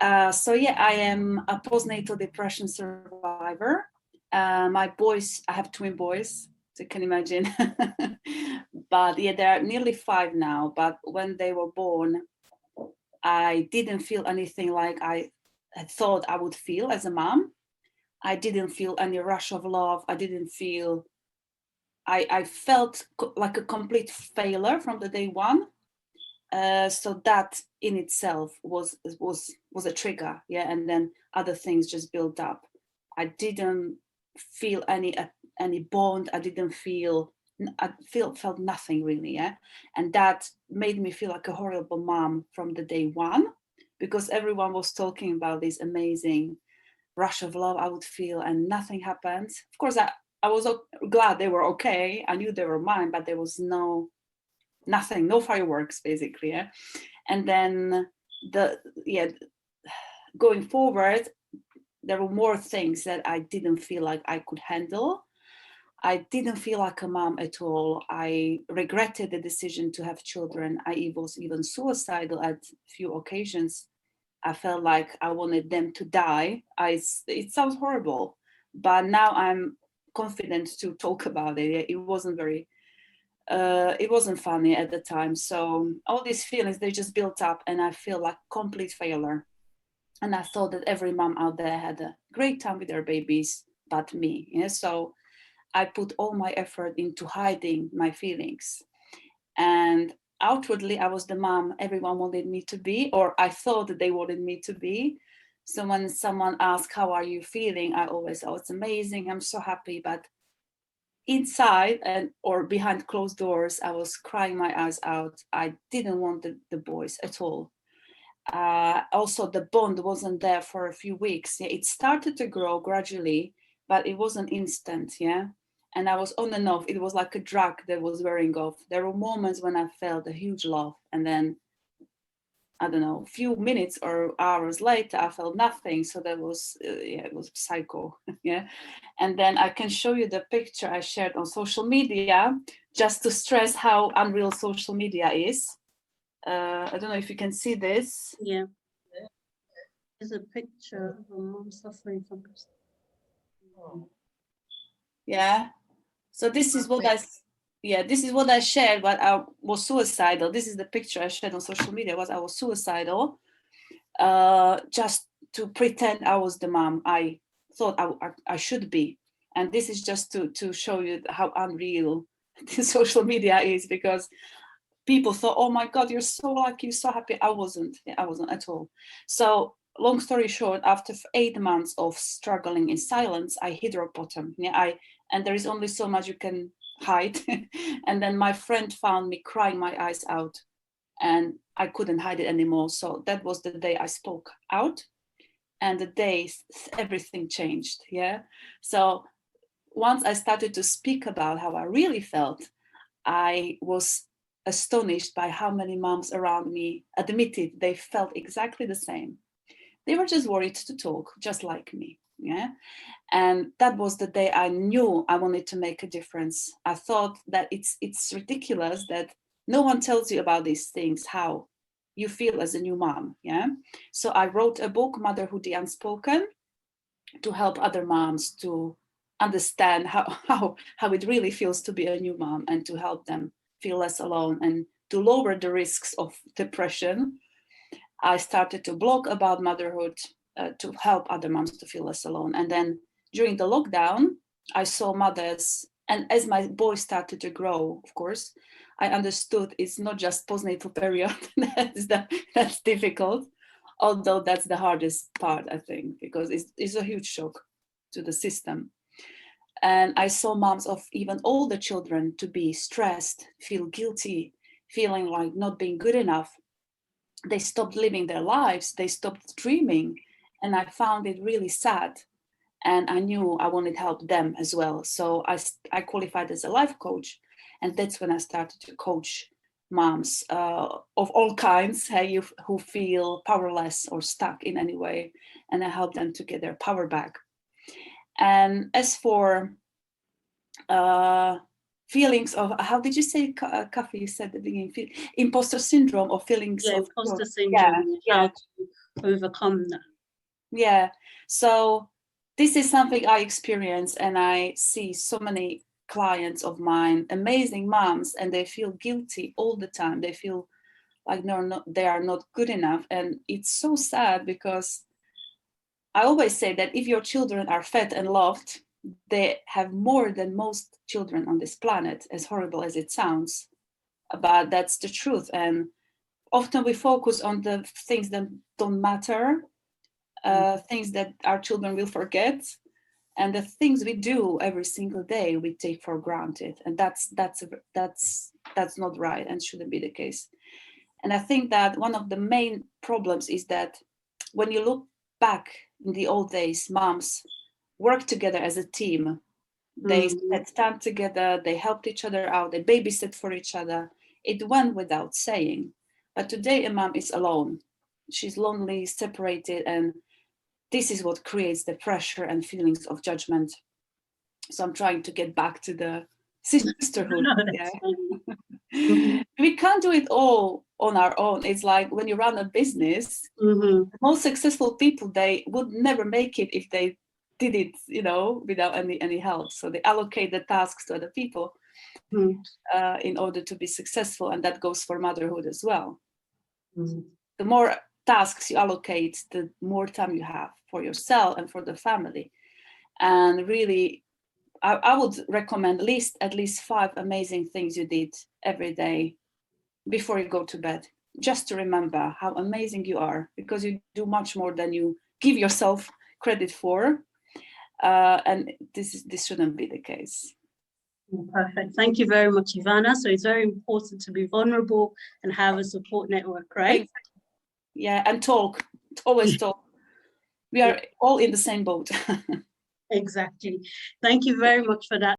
So yeah, I am a postnatal depression survivor. My boys, I have twin boys, so you can imagine. But yeah, they're nearly 5 now. But when they were born, I didn't feel anything like I had thought I would feel as a mom. I didn't feel any rush of love. I didn't feel. I felt like a complete failure from the day one. So that in itself was a trigger, yeah. And then other things just built up. I didn't feel any bond. I didn't feel. I felt nothing really, yeah. And that made me feel like a horrible mom from the day one, because everyone was talking about this amazing rush of love I would feel, and nothing happened. Of course, I was glad they were okay. I knew they were mine, but there was nothing, no fireworks, basically. Yeah? And then going forward, there were more things that I didn't feel like I could handle. I didn't feel like a mom at all. I regretted the decision to have children. I was even suicidal at a few occasions. I felt like I wanted them to die. It sounds horrible, but now I'm confident to talk about it. It wasn't funny at the time. So all these feelings, they just built up, and I feel like complete failure. And I thought that every mom out there had a great time with their babies, but me. Yeah? So I put all my effort into hiding my feelings. And outwardly, I was the mom everyone wanted me to be, or I thought that they wanted me to be. So when someone asked, "How are you feeling?" I always, "Oh, it's amazing. I'm so happy." But inside and or behind closed doors, I was crying my eyes out. I didn't want the boys at all. Also, the bond wasn't there for a few weeks. Yeah, it started to grow gradually, but it wasn't instant. Yeah, and I was on and off. It was like a drug that was wearing off. There were moments when I felt a huge love, and then I don't know, a few minutes or hours later, I felt nothing. So that was, yeah, it was psycho. Yeah. And then I can show you the picture I shared on social media just to stress how unreal social media is. I don't know if you can see this. Yeah. There's a picture of a mom suffering from. Yeah. So this is what this is what I shared, but I was suicidal. This is the picture I shared on social media, was I was suicidal, just to pretend I was the mom I thought I should be. And this is just to show you how unreal the social media is, because people thought, "Oh my God, you're so lucky, you're so happy." I wasn't. I wasn't at all. So long story short, after 8 months of struggling in silence, I hit rock bottom. Yeah, and there is only so much you can hide. And then my friend found me crying my eyes out, and I couldn't hide it anymore. So that was the day I spoke out, and the day everything changed. Yeah. So once I started to speak about how I really felt, I was astonished by how many moms around me admitted they felt exactly the same. They were just worried to talk, just like me. Yeah. And that was the day I knew I wanted to make a difference. I thought that it's ridiculous that no one tells you about these things, how you feel as a new mom. Yeah. So I wrote a book, Motherhood the Unspoken, to help other moms to understand how it really feels to be a new mom, and to help them feel less alone and to lower the risks of depression. I started to blog about motherhood, to help other moms to feel less alone. And then during the lockdown, I saw mothers, and as my boy started to grow, of course, I understood it's not just postnatal period that's difficult, although that's the hardest part, I think, because it's a huge shock to the system. And I saw moms of even older children to be stressed, feel guilty, feeling like not being good enough. They stopped living their lives, they stopped dreaming. And I found it really sad. And I knew I wanted to help them as well. So I qualified as a life coach. And that's when I started to coach moms of all kinds, hey, who feel powerless or stuck in any way. And I help them to get their power back. And as for feelings of, how did you say, Kafi, you said at the beginning, imposter syndrome, or feelings Yeah, of imposter syndrome, how to overcome that. Yeah, so this is something I experience, and I see so many clients of mine, amazing moms, and they feel guilty all the time. They feel like they are not good enough, and it's so sad, because I always say that if your children are fed and loved, they have more than most children on this planet, as horrible as it sounds, but that's the truth. And often we focus on the things that don't matter, things that our children will forget, and the things we do every single day we take for granted, and that's not right and shouldn't be the case. And I think that one of the main problems is that when you look back in the old days, moms worked together as a team. They had time together, they helped each other out, they babysit for each other. It went without saying. But today a mom is alone. She's lonely, separated, and this is what creates the pressure and feelings of judgment. So I'm trying to get back to the sisterhood. We can't do it all on our own. It's like when you run a business, most successful people, they would never make it if they did it, without any help. So they allocate the tasks to other people in order to be successful, and that goes for motherhood as well. The more tasks you allocate, the more time you have for yourself and for the family. And really, I would recommend at least 5 amazing things you did every day before you go to bed, just to remember how amazing you are, because you do much more than you give yourself credit for. And this shouldn't be the case. Perfect. Thank you very much, Ivana. So it's very important to be vulnerable and have a support network, right? Yeah, and talk. Always talk. We are all in the same boat. Exactly. Thank you very much for that.